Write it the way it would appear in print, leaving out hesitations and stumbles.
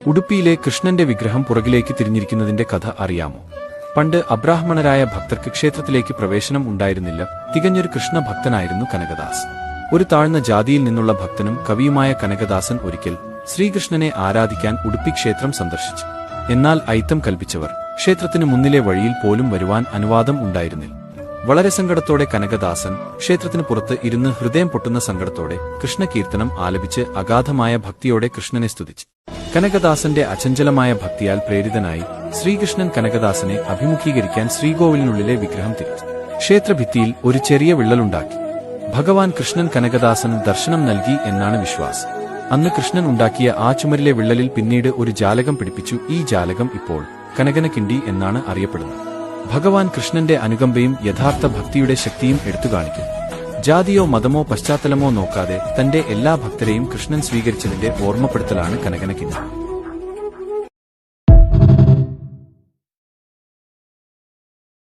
ഉടുപ്പിയിലെ കൃഷ്ണന്റെ വിഗ്രഹം പുറകിലേക്ക് തിരിഞ്ഞിരിക്കുന്നതിന്റെ കഥ അറിയാമോ? പണ്ട് അബ്രാഹ്മണരായ ഭക്തർക്ക് ക്ഷേത്രത്തിലേക്ക് പ്രവേശനം ഉണ്ടായിരുന്നില്ല. തികഞ്ഞൊരു കൃഷ്ണഭക്തനായിരുന്നു കനകദാസ്. ഒരു താഴ്ന്ന ജാതിയിൽ നിന്നുള്ള ഭക്തനും കവിയുമായ കനകദാസൻ ഒരിക്കൽ ശ്രീകൃഷ്ണനെ ആരാധിക്കാൻ ഉടുപ്പി ക്ഷേത്രം സന്ദർശിച്ചു. എന്നാൽ അയിത്തം കൽപ്പിച്ചവർ ക്ഷേത്രത്തിനു മുന്നിലെ വഴിയിൽ പോലും വരുവാൻ അനുവാദം ഉണ്ടായിരുന്നില്ല. വളരെ സങ്കടത്തോടെ കനകദാസൻ ക്ഷേത്രത്തിനു പുറത്ത് ഇരുന്ന് ഹൃദയം പൊട്ടുന്ന സങ്കടത്തോടെ കൃഷ്ണകീർത്തനം ആലപിച്ച് അഗാധമായ ഭക്തിയോടെ കൃഷ്ണനെ സ്തുതിച്ചു. കനകദാസന്റെ അചഞ്ചലമായ ഭക്തിയാൽ പ്രേരിതനായി ശ്രീകൃഷ്ണൻ കനകദാസനെ അഭിമുഖീകരിക്കാൻ ശ്രീകോവിലിനുള്ളിലെ വിഗ്രഹം തിരിച്ചു. ക്ഷേത്രഭിത്തിയിൽ ഒരു ചെറിയ വിള്ളലുണ്ടാക്കി. ഭഗവാൻ കൃഷ്ണൻ കനകദാസന് ദർശനം നൽകി എന്നാണ് വിശ്വാസം. അന്ന് കൃഷ്ണൻ ഉണ്ടാക്കിയ ആ ചുമരിലെ വിള്ളലിൽ പിന്നീട് ഒരു ജാലകം പിടിപ്പിച്ചു. ഈ ജാലകം ഇപ്പോൾ കനകനകിണ്ടി എന്നാണ് അറിയപ്പെടുന്നത്. ഭഗവാൻ കൃഷ്ണന്റെ അനുകമ്പയും യഥാർത്ഥ ഭക്തിയുടെ ശക്തിയും എടുത്തുകാണിക്കും. ജാതിയോ മതമോ പശ്ചാത്തലമോ നോക്കാതെ തന്റെ എല്ലാ ഭക്തരെയും കൃഷ്ണൻ സ്വീകരിച്ചതിന്റെ ഓർമ്മപ്പെടുത്തലാണ് കനകനകിണ്ടി.